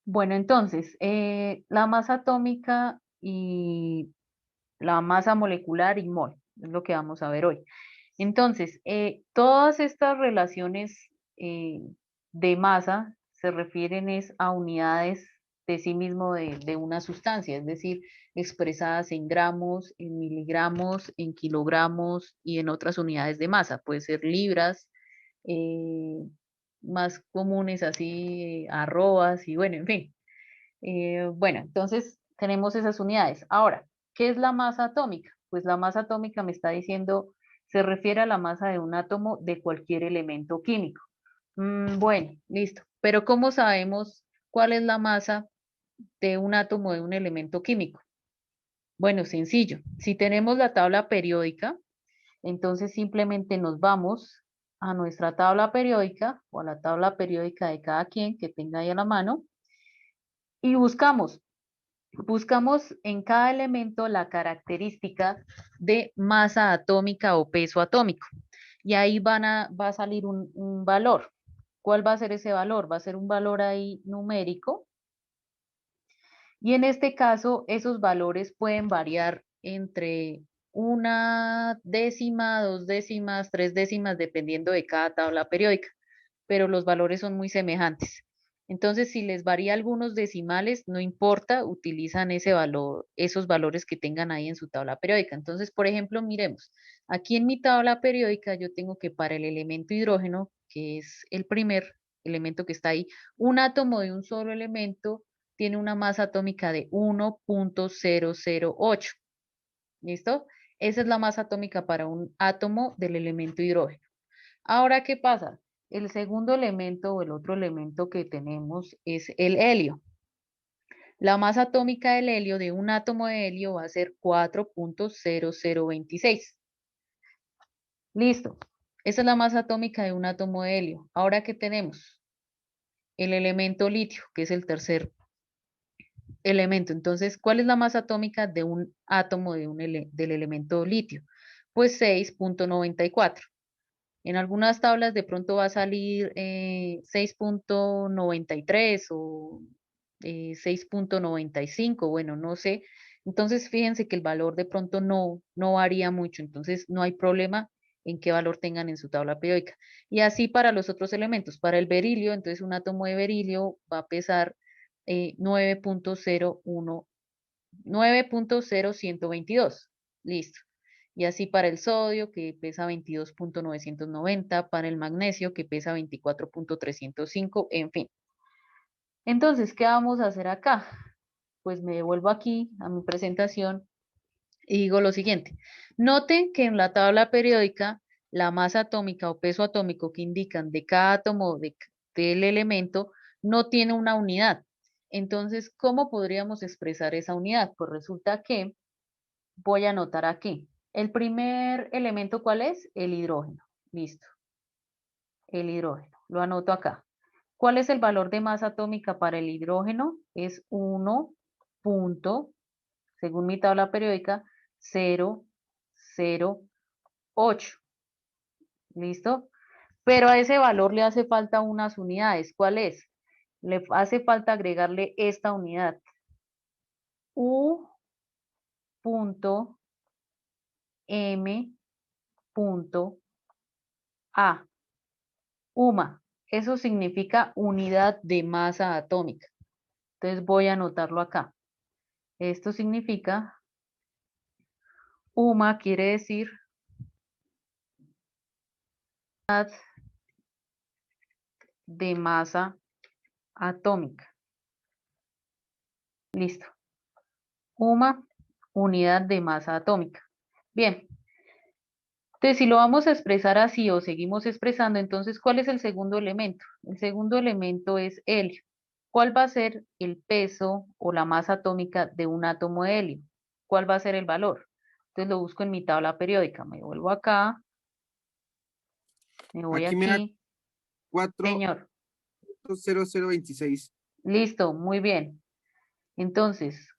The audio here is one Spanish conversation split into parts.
Bueno, entonces, la masa atómica y la masa molecular y mol, es lo que vamos a ver hoy. Entonces, todas estas relaciones de masa se refieren es a unidades de sí mismo de una sustancia, es decir, expresadas en gramos, en miligramos, en kilogramos y en otras unidades de masa. Puede ser libras, eh, más comunes así, arrobas y bueno, en fin. Bueno, entonces tenemos esas unidades. Ahora, ¿qué es la masa atómica? Pues la masa atómica me está diciendo, se refiere a la masa de un átomo de cualquier elemento químico. Bueno, listo. Pero ¿cómo sabemos cuál es la masa de un átomo de un elemento químico? Bueno, sencillo. Si tenemos la tabla periódica, entonces simplemente nos vamos a nuestra tabla periódica o a la tabla periódica de cada quien que tenga ahí a la mano y buscamos en cada elemento la característica de masa atómica o peso atómico. Y ahí va a salir un valor. ¿Cuál va a ser ese valor? Va a ser un valor ahí numérico. Y en este caso, esos valores pueden variar entre una décima, dos décimas, tres décimas, dependiendo de cada tabla periódica, pero los valores son muy semejantes. Entonces, si les varía algunos decimales, no importa, utilizan ese valor, esos valores que tengan ahí en su tabla periódica. Entonces, por ejemplo, miremos, aquí en mi tabla periódica yo tengo que para el elemento hidrógeno, que es el primer elemento que está ahí, un átomo de un solo elemento tiene una masa atómica de 1,008. ¿Listo? Esa es la masa atómica para un átomo del elemento hidrógeno. Ahora, ¿qué pasa? El segundo elemento o el otro elemento que tenemos es el helio. La masa atómica del helio de un átomo de helio va a ser 4,0026. Listo. Esa es la masa atómica de un átomo de helio. Ahora, ¿qué tenemos? El elemento litio, que es el tercer elemento. Entonces, ¿cuál es la masa atómica de un átomo del elemento litio? Pues 6,94. En algunas tablas de pronto va a salir 6,93 o 6,95, bueno, no sé. Entonces, fíjense que el valor de pronto no varía mucho, entonces no hay problema en qué valor tengan en su tabla periódica. Y así para los otros elementos, para el berilio, entonces un átomo de berilio va a pesar 9,01, 9,0122. Listo. Y así para el sodio, que pesa 22,990, para el magnesio, que pesa 24,305, en fin. Entonces, ¿qué vamos a hacer acá? Pues me devuelvo aquí a mi presentación y digo lo siguiente. Noten que en la tabla periódica, la masa atómica o peso atómico que indican de cada átomo del elemento no tiene una unidad. Entonces, ¿cómo podríamos expresar esa unidad? Pues resulta que voy a anotar aquí. El primer elemento, ¿cuál es? El hidrógeno. Listo, el hidrógeno. Lo anoto acá. ¿Cuál es el valor de masa atómica para el hidrógeno? Es 1 punto, según mi tabla periódica, 0,08. ¿Listo? Pero a ese valor le hace falta unas unidades. ¿Cuál es? Le hace falta agregarle esta unidad. U punto M punto A. UMA. Eso significa unidad de masa atómica. Entonces voy a anotarlo acá. Esto significa, UMA quiere decir unidad de masa atómica. Listo. UMA, unidad de masa atómica. Bien. Entonces, si lo vamos a expresar así o seguimos expresando, entonces, ¿cuál es el segundo elemento? El segundo elemento es helio. ¿Cuál va a ser el peso o la masa atómica de un átomo de helio? ¿Cuál va a ser el valor? Entonces lo busco en mi tabla periódica. Me vuelvo acá, me voy Aquí me da aquí. cuatro Señor, punto cero cero veintiséis. listo, muy bien. Entonces,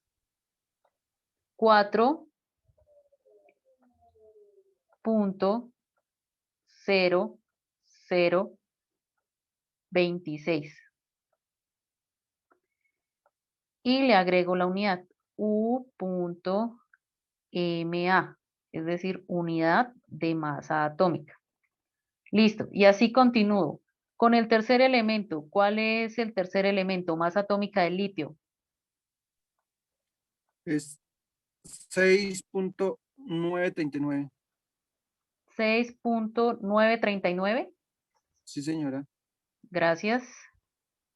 4,0026. y le agrego la unidad U.ma, es decir, unidad de masa atómica. Listo, y así continúo. Con el tercer elemento, ¿cuál es el tercer elemento? Masa atómica del litio. Es 6.939. 6.939. Sí, señora. Gracias.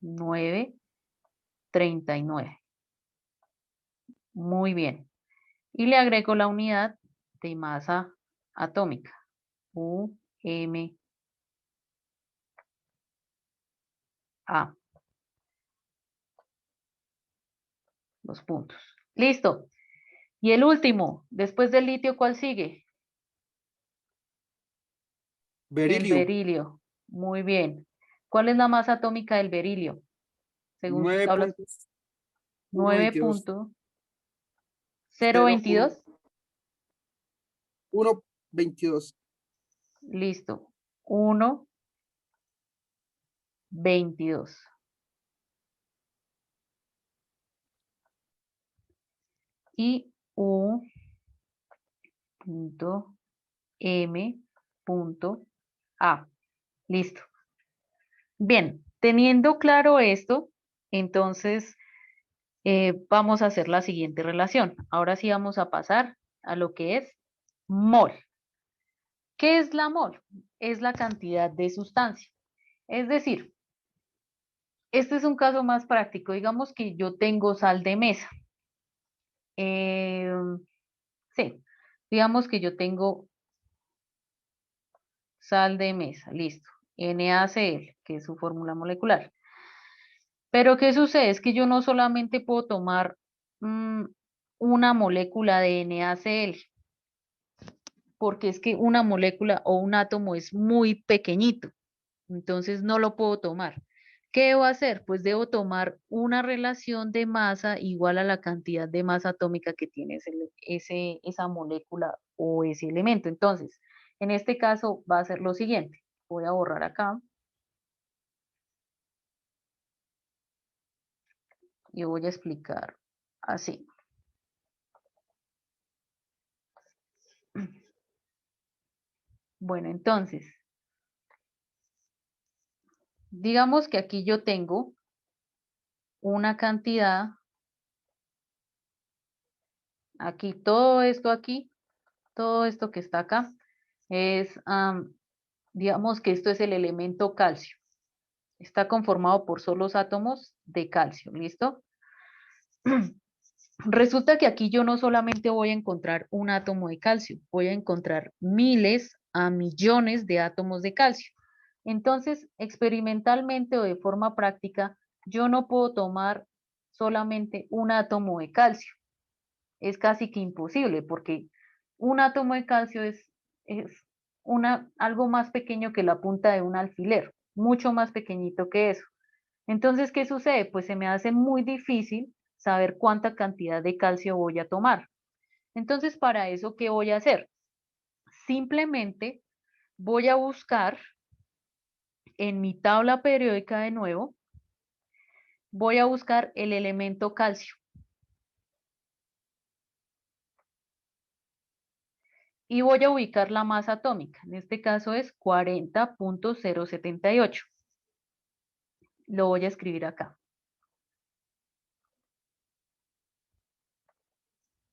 939. Muy bien. Y le agrego la unidad de masa atómica. UMA. Los puntos. Listo. Y el último, después del litio, ¿cuál sigue? El Berilio. berilio. Muy bien. ¿Cuál es la masa atómica del berilio? Según sus tablas. 9.122. 9.022. 1.22. Listo. 1.22. Y U.M.A. Listo. Bien, teniendo claro esto, entonces vamos a hacer la siguiente relación. Ahora sí vamos a pasar a lo que es mol. ¿Qué es la mol? Es la cantidad de sustancia. Es decir, este es un caso más práctico. Digamos que yo tengo sal de mesa. Eh, sí, digamos que yo tengo sal de mesa, listo. NaCl, que es su fórmula molecular. Pero ¿qué sucede? Es que yo no solamente puedo tomar una molécula de NaCl, porque es que una molécula o un átomo es muy pequeñito, entonces no lo puedo tomar. ¿Qué debo hacer? Pues debo tomar una relación de masa igual a la cantidad de masa atómica que tiene esa molécula o ese elemento. Entonces, en este caso va a ser lo siguiente. Voy a borrar acá. Y voy a explicar así. Bueno, entonces, digamos que aquí yo tengo una cantidad, aquí, todo esto que está acá, es, digamos que esto es el elemento calcio. Está conformado por solos átomos de calcio, ¿listo? Resulta que aquí yo no solamente voy a encontrar un átomo de calcio, voy a encontrar miles a millones de átomos de calcio. Entonces, experimentalmente o de forma práctica, yo no puedo tomar solamente un átomo de calcio. Es casi que imposible porque un átomo de calcio es algo más pequeño que la punta de un alfiler, mucho más pequeñito que eso. Entonces, ¿qué sucede? Pues se me hace muy difícil saber cuánta cantidad de calcio voy a tomar. Entonces, para eso, ¿qué voy a hacer? Simplemente voy a buscar en mi tabla periódica de nuevo, voy a buscar el elemento calcio. Y voy a ubicar la masa atómica. En este caso es 40.078. Lo voy a escribir acá.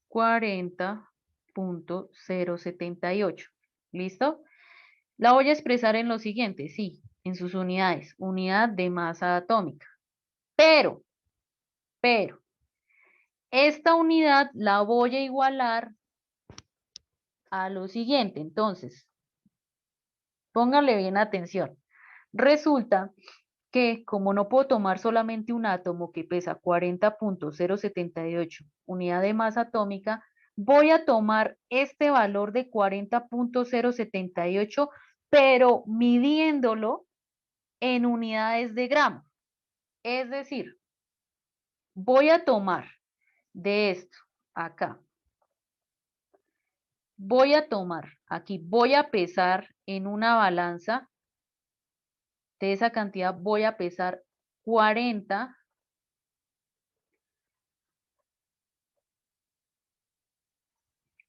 40.078. ¿Listo? La voy a expresar en lo siguiente, sí, en sus unidades. Unidad de masa atómica. Pero, esta unidad la voy a igualar a lo siguiente. Entonces, póngale bien atención. Resulta que como no puedo tomar solamente un átomo que pesa 40.078 unidad de masa atómica, voy a tomar este valor de 40.078, pero midiéndolo en unidades de gramo. Es decir, voy a tomar de esto acá, voy a tomar aquí, voy a pesar en una balanza, de esa cantidad voy a pesar 40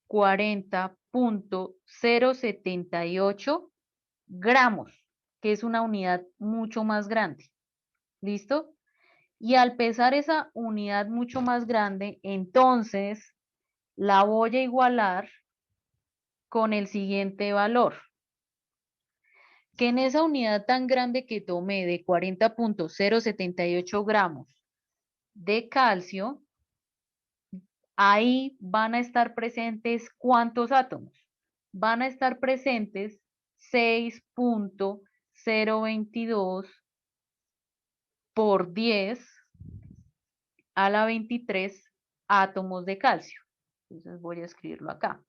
40.078 gramos, que es una unidad mucho más grande. ¿Listo? Y al pesar esa unidad mucho más grande, entonces la voy a igualar con el siguiente valor. Que en esa unidad tan grande que tomé de 40.078 gramos de calcio, ahí van a estar presentes ¿cuántos átomos? Van a estar presentes 6.022 por 10 a la 23 átomos de calcio. Entonces voy a escribirlo acá.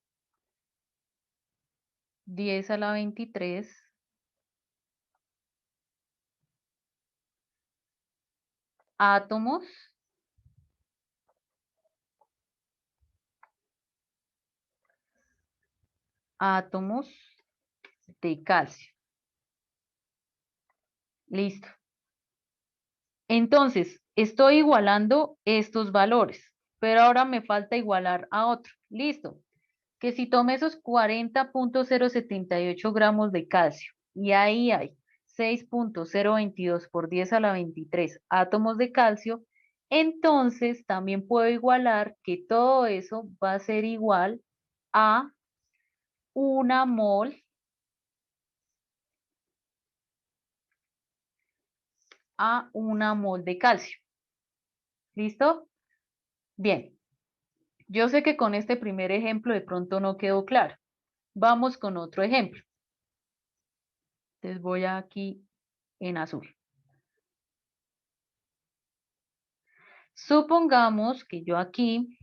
10 a la 23 átomos de calcio. Listo. Entonces, estoy igualando estos valores, pero ahora me falta igualar a otro. Listo. Que si tomé esos 40.078 gramos de calcio y ahí hay 6.022 por 10 a la 23 átomos de calcio, entonces también puedo igualar que todo eso va a ser igual a una mol de calcio. ¿Listo? Bien. Yo sé que con este primer ejemplo de pronto no quedó claro. Vamos con otro ejemplo. Entonces voy aquí en azul. Supongamos que yo aquí,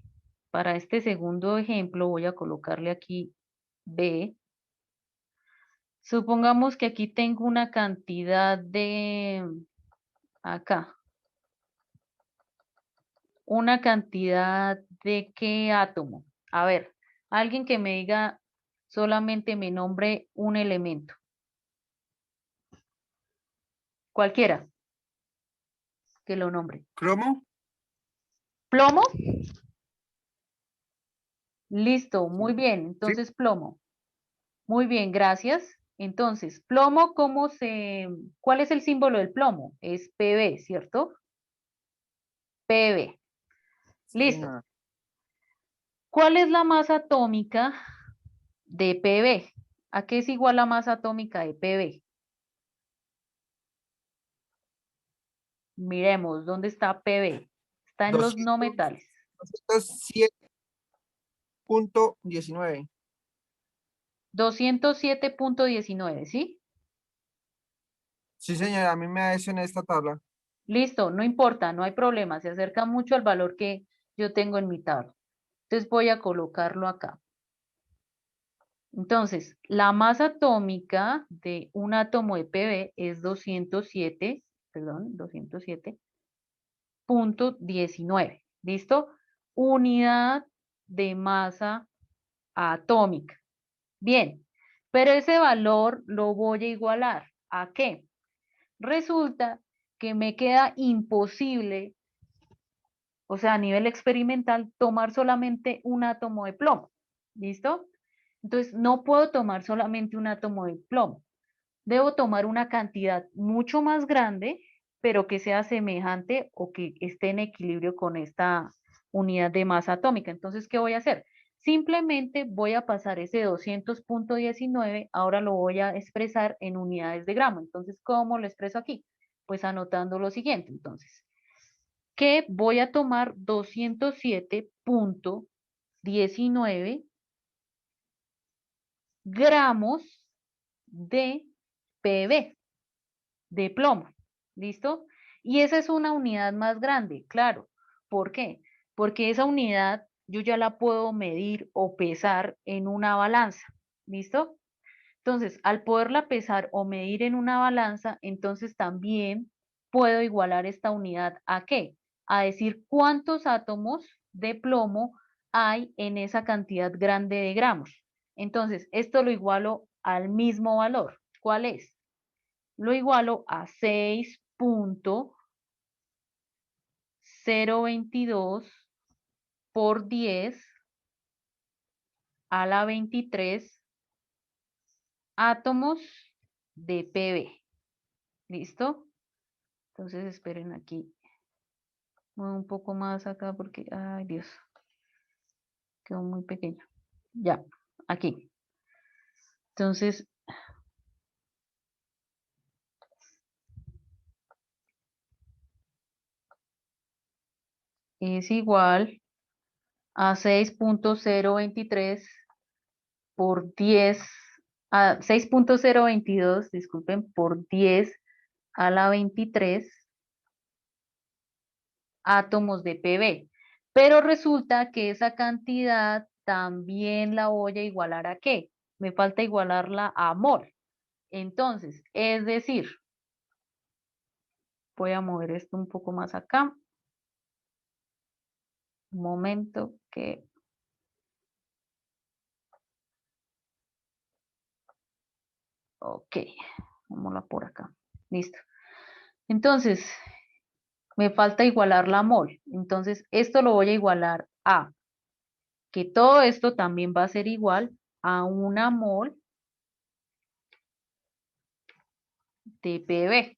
para este segundo ejemplo, voy a colocarle aquí B. Supongamos que aquí tengo una cantidad de, acá, una cantidad de ¿qué átomo? A ver, alguien que me diga, solamente me nombre un elemento. Cualquiera que lo nombre. ¿Cromo? ¿Plomo? Listo, muy Sí. bien. Entonces, plomo. Muy bien, gracias. Entonces, plomo, ¿cuál es el símbolo del plomo? Es Pb, ¿cierto? Pb. Sí, Listo. señora. ¿Cuál es la masa atómica de Pb? ¿A qué es igual la masa atómica de Pb? Miremos, ¿dónde está Pb? Está en los no 200, metales. 207.19. 207.19, ¿sí? Sí, señora, a mí me da eso en esta tabla. Listo, no importa, no hay problema, se acerca mucho al valor que yo tengo en mi tabla. Entonces voy a colocarlo acá. Entonces, la masa atómica de un átomo de Pb es 207.19. ¿Listo? Unidad de masa atómica. Bien, pero ese valor lo voy a igualar. ¿A qué? Resulta que me queda imposible, o sea, a nivel experimental, tomar solamente un átomo de plomo. ¿Listo? Entonces, no puedo tomar solamente un átomo de plomo. Debo tomar una cantidad mucho más grande, pero que sea semejante o que esté en equilibrio con esta unidad de masa atómica. Entonces, ¿qué voy a hacer? Simplemente voy a pasar ese 200.19, ahora lo voy a expresar en unidades de gramo. Entonces, ¿cómo lo expreso aquí? Pues anotando lo siguiente, entonces, que voy a tomar 207.19 gramos de Pb, de plomo, ¿listo? Y esa es una unidad más grande, claro. ¿Por qué? Porque esa unidad yo ya la puedo medir o pesar en una balanza, ¿listo? Entonces, al poderla pesar o medir en una balanza, entonces también puedo igualar esta unidad ¿a qué? A decir cuántos átomos de plomo hay en esa cantidad grande de gramos. Entonces, esto lo igualo al mismo valor. ¿Cuál es? Lo igualo a 6.022 por 10 a la 23 átomos de Pb. ¿Listo? Entonces esperen aquí. Un poco más acá porque, ay Dios, quedó muy pequeño. Ya, aquí. Entonces, es igual a 6.023 por 10, a 6.022, disculpen, por 10 a la 23 átomos de Pb. Pero resulta que esa cantidad también la voy a igualar ¿a qué? Me falta igualarla a mol. Entonces, es decir, voy a mover esto un poco más acá. Un momento que... Ok, vámonos por acá. Listo. Entonces, me falta igualar la mol. Entonces, esto lo voy a igualar a que todo esto también va a ser igual a una mol de Pb.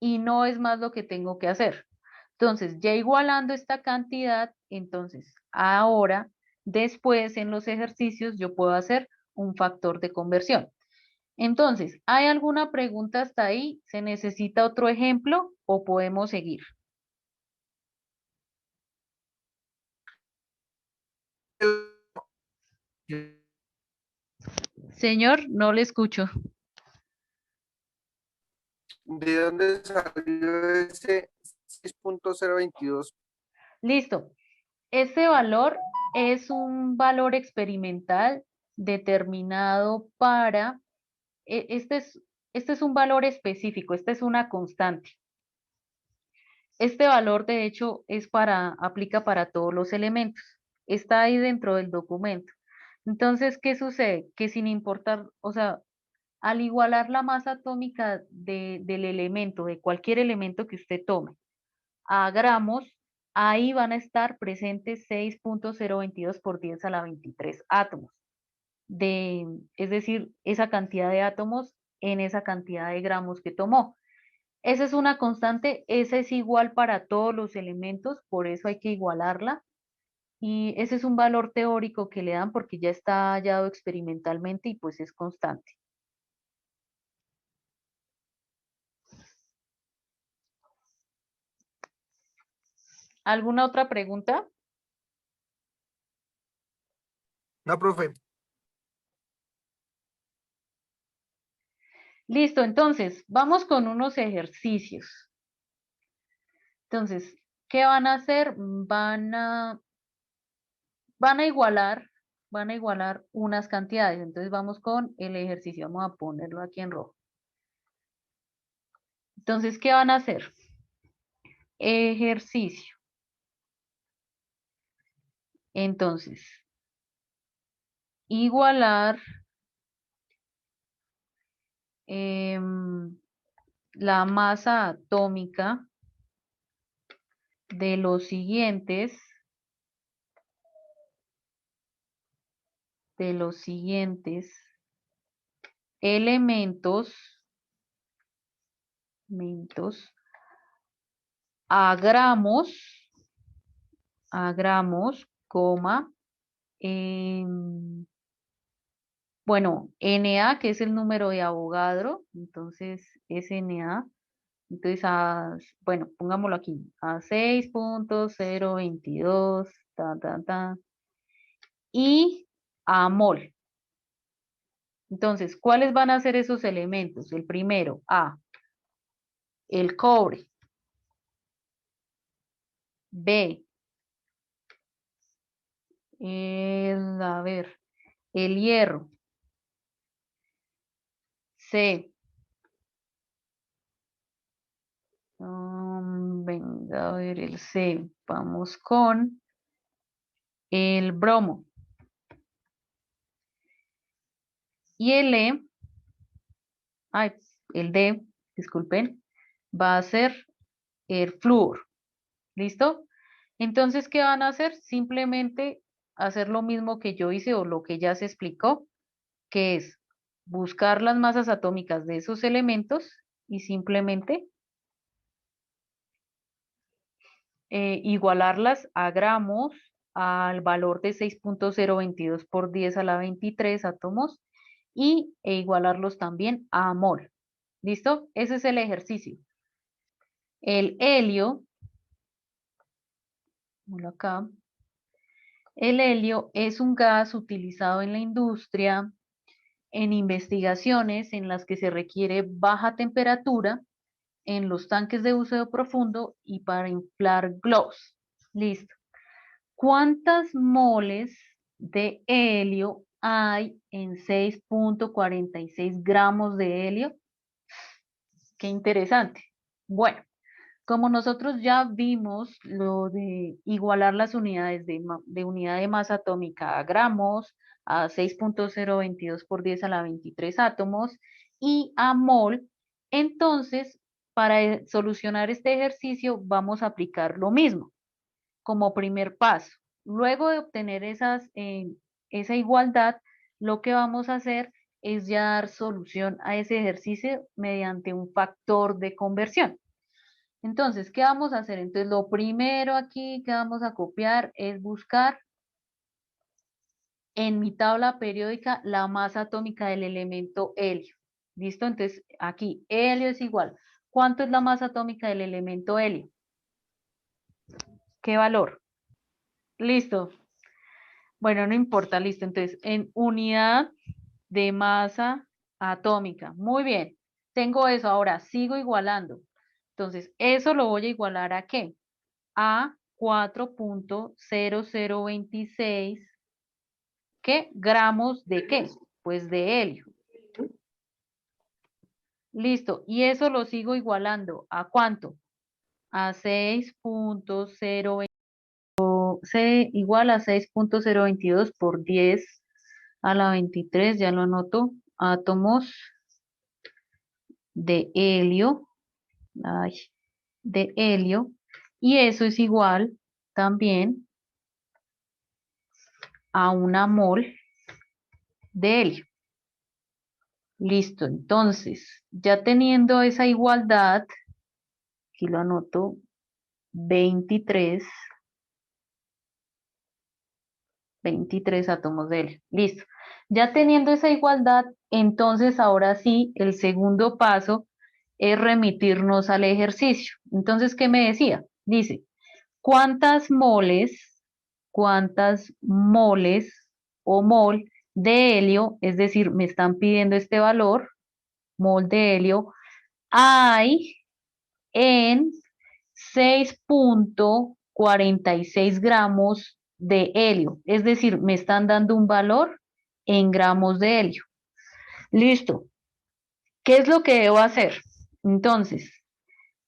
Y no es más lo que tengo que hacer. Entonces, ya igualando esta cantidad, entonces ahora, después en los ejercicios, yo puedo hacer un factor de conversión. Entonces, ¿hay alguna pregunta hasta ahí? ¿Se necesita otro ejemplo o podemos seguir? Señor, no le escucho. ¿De dónde salió ese 6.022? Listo. Este valor es un valor experimental determinado para, este es un valor específico, esta es una constante. Este valor, de hecho, aplica para todos los elementos. Está ahí dentro del documento. Entonces, ¿qué sucede? Que sin importar, o sea, al igualar la masa atómica del elemento, de cualquier elemento que usted tome, a gramos, ahí van a estar presentes 6.022 por 10 a la 23 átomos. Es decir, esa cantidad de átomos en esa cantidad de gramos que tomó. Esa es una constante, esa es igual para todos los elementos, por eso hay que igualarla. Y ese es un valor teórico que le dan porque ya está hallado experimentalmente y pues es constante. ¿Alguna otra pregunta? No, profe. Listo, entonces, vamos con unos ejercicios. Entonces, ¿qué van a hacer? Van a igualar, van a igualar unas cantidades. Entonces, vamos con el ejercicio. Vamos a ponerlo aquí en rojo. Entonces, ¿qué van a hacer? Ejercicio. Entonces, igualar la masa atómica de los siguientes elementos a gramos, coma, bueno, Na, que es el número de Avogadro, entonces es Na, entonces, bueno, pongámoslo aquí, a 6.022, y a mol. Entonces, ¿cuáles van a ser esos elementos? El primero, A, el cobre. B, a ver, el hierro. C, venga, a ver, el C. Vamos con el bromo. Y el E, ay, el D, disculpen, va a ser el flúor. ¿Listo? Entonces, ¿qué van a hacer? Simplemente hacer lo mismo que yo hice o lo que ya se explicó, que es buscar las masas atómicas de esos elementos y simplemente igualarlas a gramos al valor de 6.022 por 10 a la 23 átomos e igualarlos también a mol. ¿Listo? Ese es el ejercicio. El helio, acá, el helio es un gas utilizado en la industria, en investigaciones en las que se requiere baja temperatura, en los tanques de buceo profundo y para inflar globos. Listo. ¿Cuántas moles de helio hay en 6.46 gramos de helio? Qué interesante. Bueno, como nosotros ya vimos lo de igualar las unidades de unidad de masa atómica a gramos, a 6.022 por 10 a la 23 átomos y a mol, entonces para solucionar este ejercicio vamos a aplicar lo mismo como primer paso. Luego de obtener esa igualdad, lo que vamos a hacer es ya dar solución a ese ejercicio mediante un factor de conversión. Entonces, ¿qué vamos a hacer? Entonces, lo primero aquí que vamos a copiar es buscar en mi tabla periódica la masa atómica del elemento helio. ¿Listo? Entonces, aquí, helio es igual. ¿Cuánto es la masa atómica del elemento helio? ¿Qué valor? Listo. Bueno, no importa, listo. Entonces, en unidad de masa atómica. Muy bien. Tengo eso. Ahora, sigo igualando. Entonces, eso lo voy a igualar ¿a qué? A 4.0026, ¿qué? Gramos de qué? Pues de helio. Listo. Y eso lo sigo igualando. ¿A cuánto? A 6.020, igual a 6.022 por 10 a la 23, ya lo anoto, átomos de helio, ay, de helio, y eso es igual también a una mol de helio. Listo, entonces, ya teniendo esa igualdad, aquí lo anoto, 23 átomos de helio. Listo. Ya teniendo esa igualdad, entonces ahora sí, el segundo paso es remitirnos al ejercicio. Entonces, ¿qué me decía? Dice, cuántas moles o mol de helio, es decir, me están pidiendo este valor, mol de helio, hay en 6.46 gramos de helio. Es decir, me están dando un valor en gramos de helio. Listo. ¿Qué es lo que debo hacer? Entonces,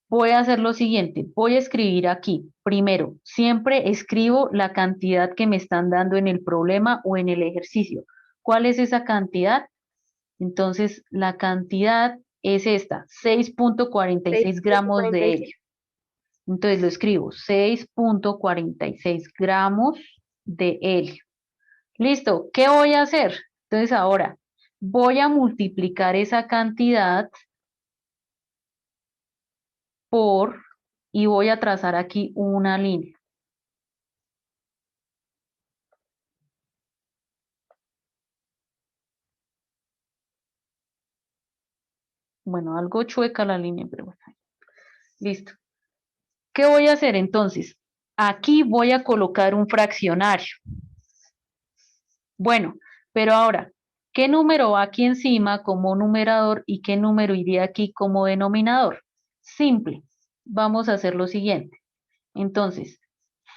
voy a hacer lo siguiente. Voy a escribir aquí. Primero, siempre escribo la cantidad que me están dando en el problema o en el ejercicio. ¿Cuál es esa cantidad? Entonces, la cantidad es esta, 6.46 gramos de 6.46. helio. Entonces lo escribo, 6.46 gramos de helio. Listo, ¿qué voy a hacer? Entonces ahora voy a multiplicar esa cantidad por, y voy a trazar aquí una línea. Bueno, algo chueca la línea, pero bueno. Listo. ¿Qué voy a hacer entonces? Aquí voy a colocar un fraccionario. Bueno, pero ahora, ¿qué número va aquí encima como numerador y qué número iría aquí como denominador? Simple. Vamos a hacer lo siguiente. Entonces,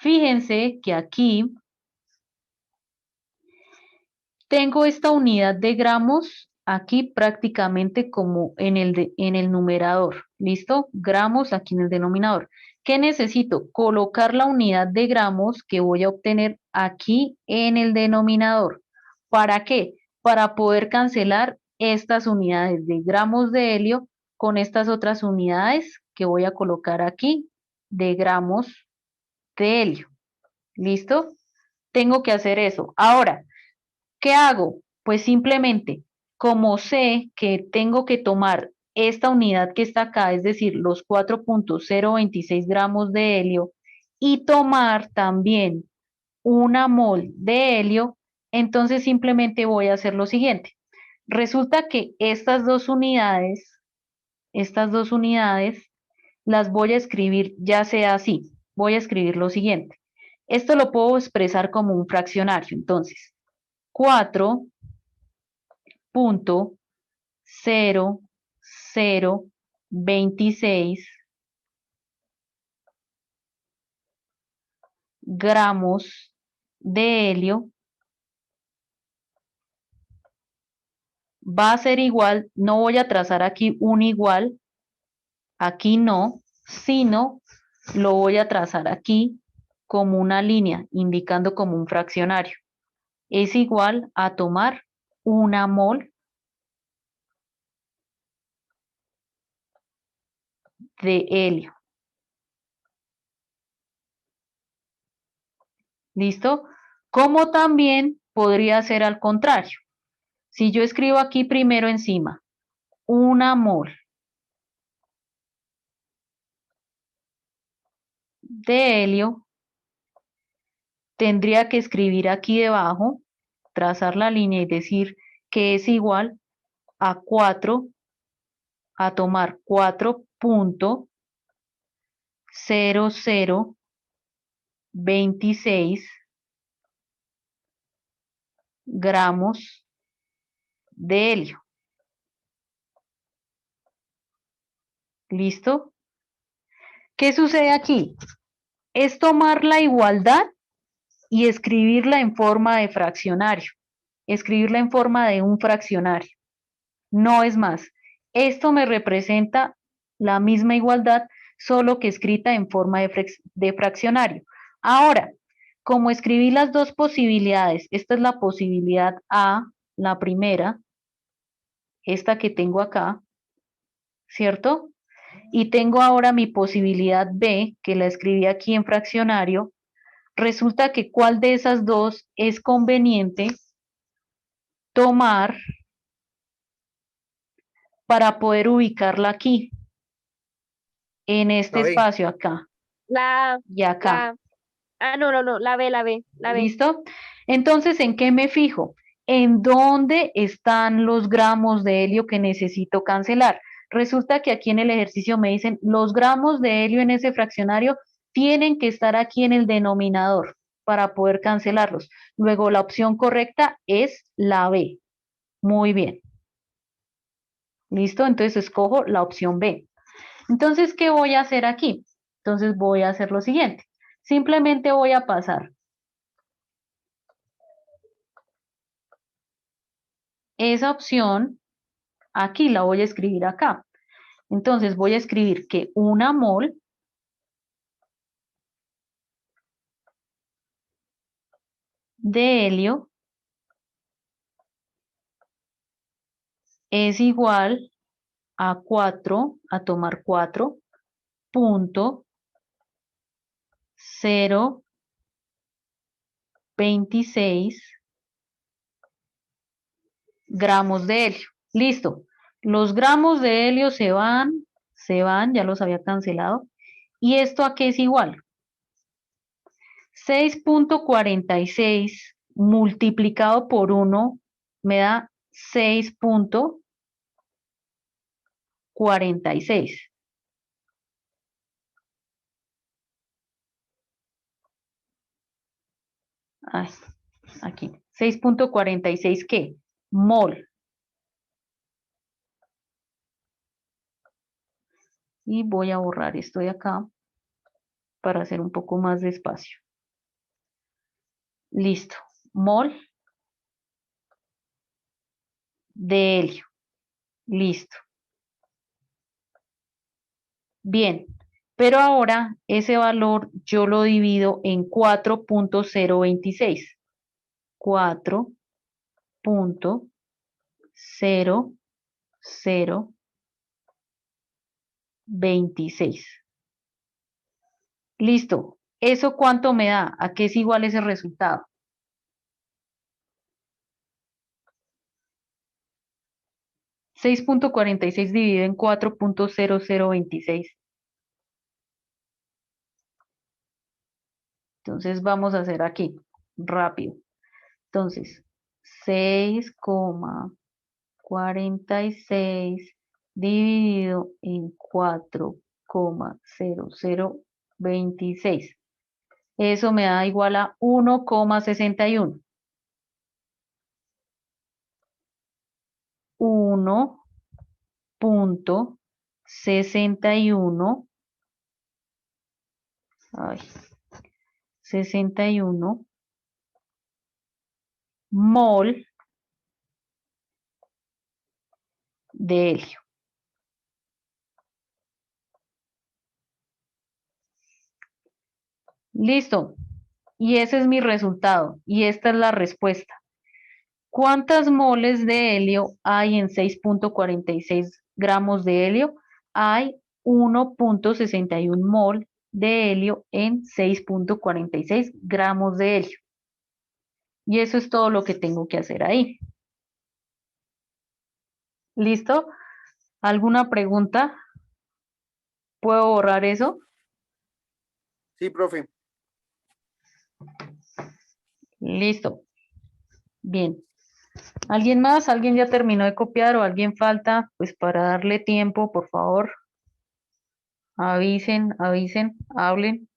fíjense que aquí tengo esta unidad de gramos aquí prácticamente como en el numerador. ¿Listo? Gramos aquí en el denominador. ¿Qué necesito? Colocar la unidad de gramos que voy a obtener aquí en el denominador. ¿Para qué? Para poder cancelar estas unidades de gramos de helio con estas otras unidades que voy a colocar aquí de gramos de helio. ¿Listo? tengo que hacer eso. Ahora, ¿qué hago? Pues simplemente, como sé que tengo que tomar esta unidad que está acá, es decir, los 4.026 gramos de helio, y tomar también una mol de helio, entonces simplemente voy a hacer lo siguiente. Resulta que estas dos unidades las voy a escribir ya sea así. Voy a escribir lo siguiente. Esto lo puedo expresar como un fraccionario. Entonces, 4.0026 gramos de helio va a ser igual, no voy a trazar aquí un igual, aquí no, sino lo voy a trazar aquí como una línea, indicando como un fraccionario. Es igual a tomar una mol de helio. ¿Listo? Como también podría ser al contrario. Si yo escribo aquí primero encima una mol de helio, tendría que escribir aquí debajo, trazar la línea y decir que es igual a 4, a tomar 4.0026 gramos de helio. ¿Listo? ¿Qué sucede aquí? Es tomar la igualdad y escribirla en forma de fraccionario, escribirla en forma de un fraccionario. No es más. Esto me representa la misma igualdad, solo que escrita en forma de fraccionario. Ahora, como escribí las dos posibilidades, esta es la posibilidad A, la primera, esta que tengo acá, ¿cierto? Y tengo ahora mi posibilidad B, que la escribí aquí en fraccionario. Resulta que cuál de esas dos es conveniente tomar para poder ubicarla aquí, en este La B. espacio acá La, y acá. la, no, la B. ¿Listo? Entonces, ¿en qué me fijo? ¿En dónde están los gramos de helio que necesito cancelar? Resulta que aquí en el ejercicio me dicen los gramos de helio en ese fraccionario tienen que estar aquí en el denominador para poder cancelarlos. Luego, la opción correcta es la B. Muy bien. ¿Listo? Entonces, escojo la opción B. Entonces, ¿qué voy a hacer aquí? Entonces, voy a hacer lo siguiente. Simplemente voy a pasar esa opción, aquí la voy a escribir acá. Entonces voy a escribir que una mol de helio es igual a 4, a tomar 4.026 gramos de helio. Listo. Los gramos de helio se van, ya los había cancelado. ¿Y esto a qué es igual? 6.46 multiplicado por 1 me da 6.46. Ay, aquí. 6.46, ¿qué? Mol. Y voy a borrar esto de acá para hacer un poco más de espacio. Listo. Mol de helio. Listo. Bien. Pero ahora ese valor yo lo divido en 4.026. 4.0026. Listo. ¿Eso cuánto me da? ¿A qué es igual ese resultado? 6.46 dividido en 4.0026. Entonces vamos a hacer aquí, rápido. Entonces, 6,46 dividido en 4,0026. Eso me da igual a 1,61. 1.61. Ay, 61 mol de helio. Listo. Y ese es mi resultado. Y esta es la respuesta. ¿Cuántas moles de helio hay en 6.46 gramos de helio? Hay 1.61 mol de helio en 6.46 gramos de helio. Y eso es todo lo que tengo que hacer ahí. ¿Listo? ¿Alguna pregunta? ¿Puedo borrar eso? Sí, profe. Listo. Bien. ¿Alguien más? ¿Alguien ya terminó de copiar o alguien falta? Pues para darle tiempo, por favor. Avisen, hablen.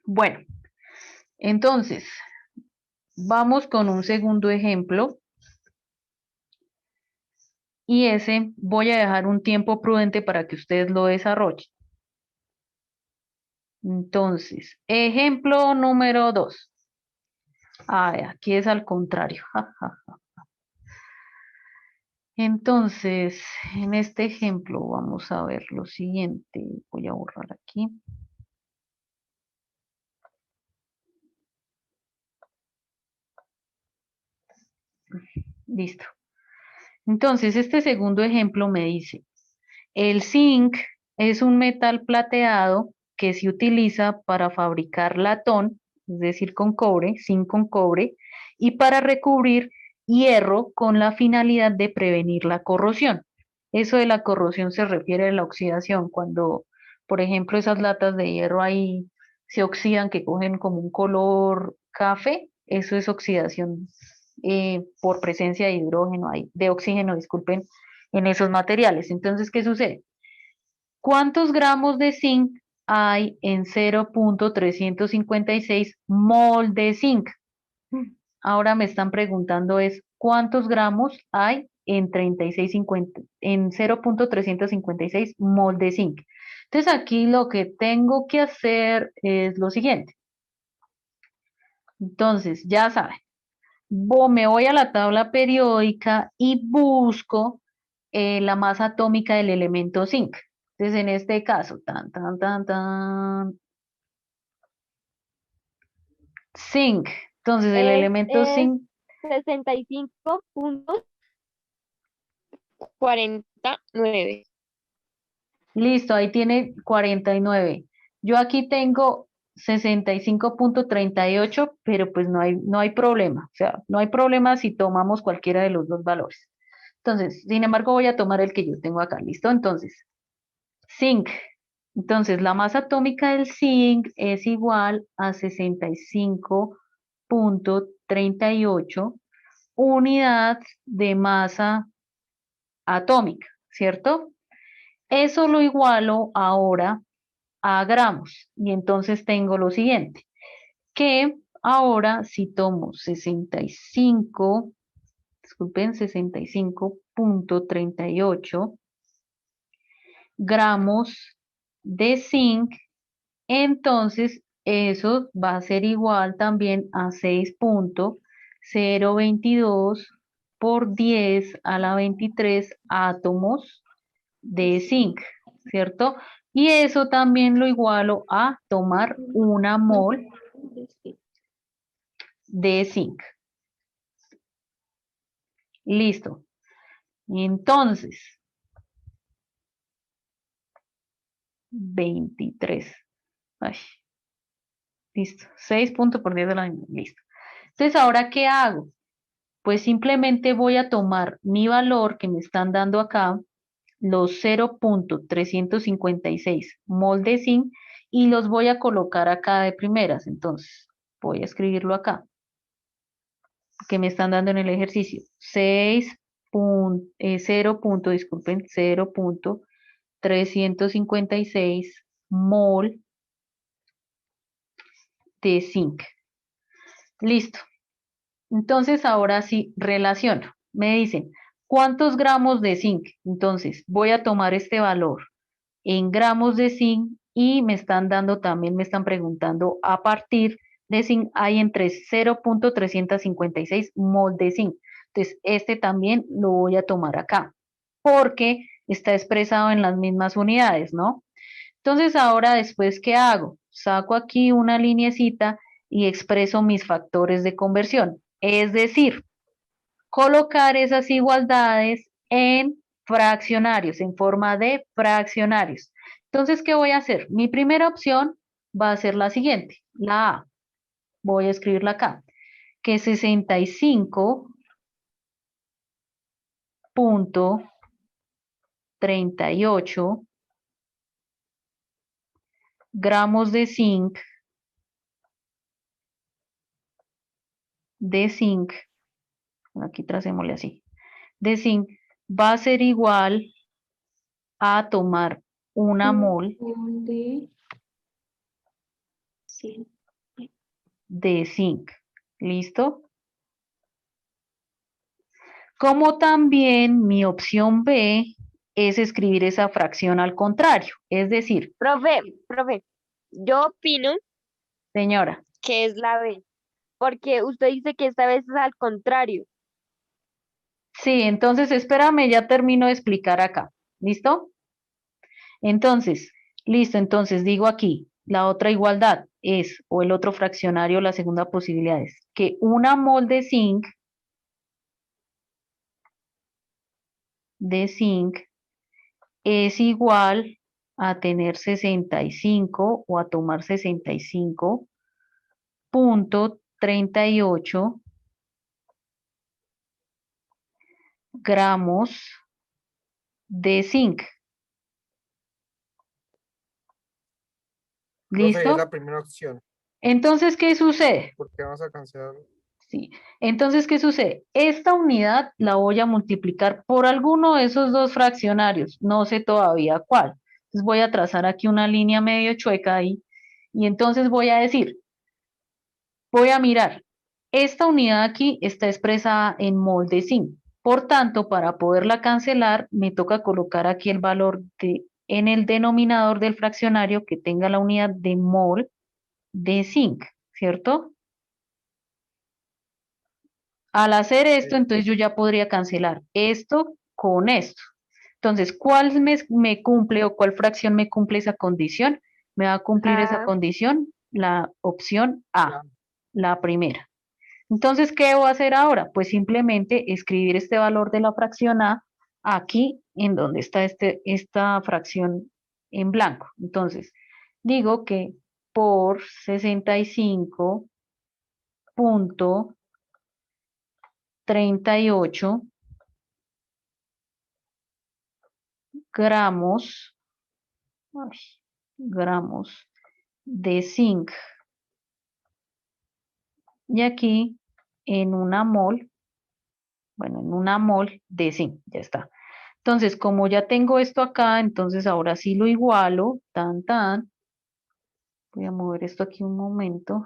Bueno, entonces, vamos con un segundo ejemplo. Y ese voy a dejar un tiempo prudente para que ustedes lo desarrollen. Entonces, ejemplo número 2. Aquí es al contrario. Entonces, en este ejemplo vamos a ver lo siguiente. Voy a borrar aquí. Listo. Entonces, este segundo ejemplo me dice, el zinc es un metal plateado que se utiliza para fabricar latón, es decir, con cobre, zinc con cobre, y para recubrir hierro con la finalidad de prevenir la corrosión. Eso de la corrosión se refiere a la oxidación, cuando, por ejemplo, esas latas de hierro ahí se oxidan, que cogen como un color café, eso es oxidación por presencia de hidrógeno, de oxígeno, disculpen, en esos materiales. Entonces, ¿qué sucede? ¿Cuántos gramos de zinc hay en 0.356 mol de zinc? Ahora me están preguntando es, ¿cuántos gramos hay en 3650, en 0.356 mol de zinc? Entonces aquí lo que tengo que hacer es lo siguiente. Entonces, ya saben, me voy a la tabla periódica y busco la masa atómica del elemento zinc. Entonces, en este caso, zinc. Entonces, el elemento Es zinc, 65.49. listo, ahí tiene 49. Yo aquí tengo 65.38, pero pues no hay problema. O sea, no hay problema si tomamos cualquiera de los dos valores. Entonces, sin embargo, voy a tomar el que yo tengo acá, ¿listo? Entonces, zinc. Entonces, la masa atómica del zinc es igual a 65.38 unidad de masa atómica, ¿cierto? Eso lo igualo ahora a gramos. Y entonces tengo lo siguiente, que ahora si tomo 65.38 gramos de zinc, entonces eso va a ser igual también a 6.022 por 10 a la 23 átomos de zinc, ¿cierto? Y eso también lo igualo a tomar una mol de zinc. Listo. Entonces, 23. Ay, Listo. 6 puntos por 10 a la menos. Listo. Entonces, ¿ahora qué hago? Pues simplemente voy a tomar mi valor que me están dando acá, los 0.356 mol de zinc, y los voy a colocar acá de primeras. Entonces, voy a escribirlo acá, que me están dando en el ejercicio. 0.356 mol de zinc. Listo. Entonces, ahora sí, relaciono. Me dicen, ¿cuántos gramos de zinc? Entonces, voy a tomar este valor en gramos de zinc y me están dando también, me están preguntando a partir de zinc hay entre 0.356 mol de zinc. Entonces, este también lo voy a tomar acá porque está expresado en las mismas unidades, ¿no? Entonces, ahora después, ¿qué hago? Saco aquí una lineecita y expreso mis factores de conversión. Es decir, colocar esas igualdades en fraccionarios, en forma de fraccionarios. Entonces, ¿qué voy a hacer? Mi primera opción va a ser la siguiente, la A. Voy a escribirla acá, que 65.38 gramos de zinc, aquí tracémosle así, de zinc va a ser igual a tomar una mol Sí. de zinc. ¿Listo? Como también mi opción B es escribir esa fracción al contrario. Es decir, Profe, yo opino señora, que es la B, porque usted dice que esta vez es al contrario. sí, entonces espérame, ya termino de explicar acá. ¿Listo? Entonces, listo, entonces digo aquí, la otra igualdad es, o el otro fraccionario, la segunda posibilidad es que una mol de zinc es igual a tener 65 o a tomar 65.38 gramos de zinc. Profe, es ¿Listo? la primera opción. Entonces, ¿qué sucede? ¿Por qué vamos a cancelar? Sí. Entonces, ¿qué sucede? Esta unidad la voy a multiplicar por alguno de esos dos fraccionarios. No sé todavía cuál. Entonces, voy a trazar aquí una línea medio chueca ahí. Y entonces voy a decir, voy a mirar. Esta unidad aquí está expresada en mol de zinc. Por tanto, para poderla cancelar, me toca colocar aquí el valor en el denominador del fraccionario que tenga la unidad de mol de zinc, ¿cierto? Al hacer esto, entonces yo ya podría cancelar esto con esto. Entonces, ¿cuál me cumple o cuál fracción me cumple esa condición? Me va a cumplir esa Ah, condición la opción A, La- la primera. Entonces, ¿qué debo hacer ahora? Pues simplemente escribir este valor de la fracción A aquí en donde está esta fracción en blanco. Entonces, digo que por 65.38 gramos, ay, gramos de zinc. Y aquí en una mol, bueno, en una mol de zinc, ya está. Entonces, como ya tengo esto acá, entonces ahora sí lo igualo, tan, tan. Voy a mover esto aquí un momento.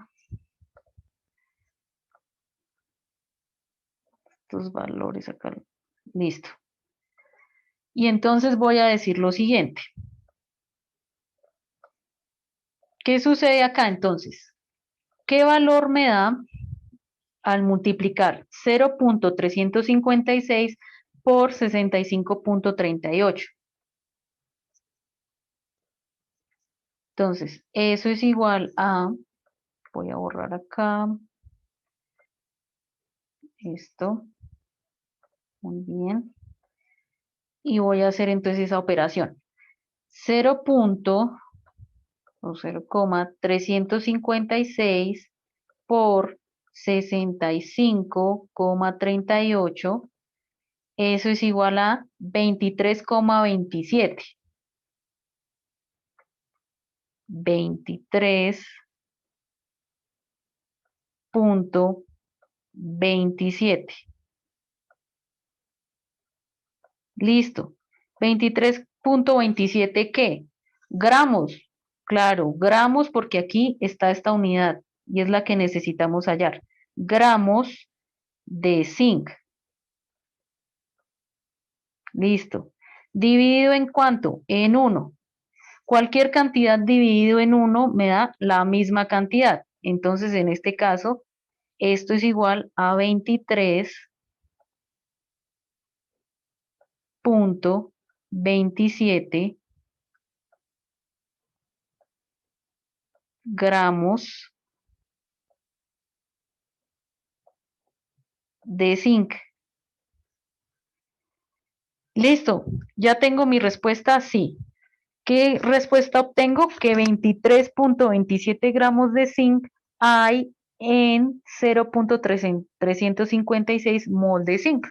Estos valores acá. Listo. Y entonces voy a decir lo siguiente. ¿Qué sucede acá entonces? ¿Qué valor me da al multiplicar 0.356 por 65.38? Entonces, eso es igual a, voy a borrar acá, esto, muy bien, y voy a hacer entonces esa operación. 0.356 o 0,356 por 65,38, eso es igual a 23,27. 23,27. Listo. 23,27, ¿qué? Gramos. Claro, gramos porque aquí está esta unidad y es la que necesitamos hallar. Gramos de zinc. Listo. ¿Dividido en cuánto? En 1. Cualquier cantidad dividido en 1 me da la misma cantidad. Entonces, en este caso, esto es igual a 23,27 gramos de zinc. Listo, ya tengo mi respuesta, sí. ¿Qué respuesta obtengo? Que 23,27 gramos de zinc hay en 0,356 mol de zinc.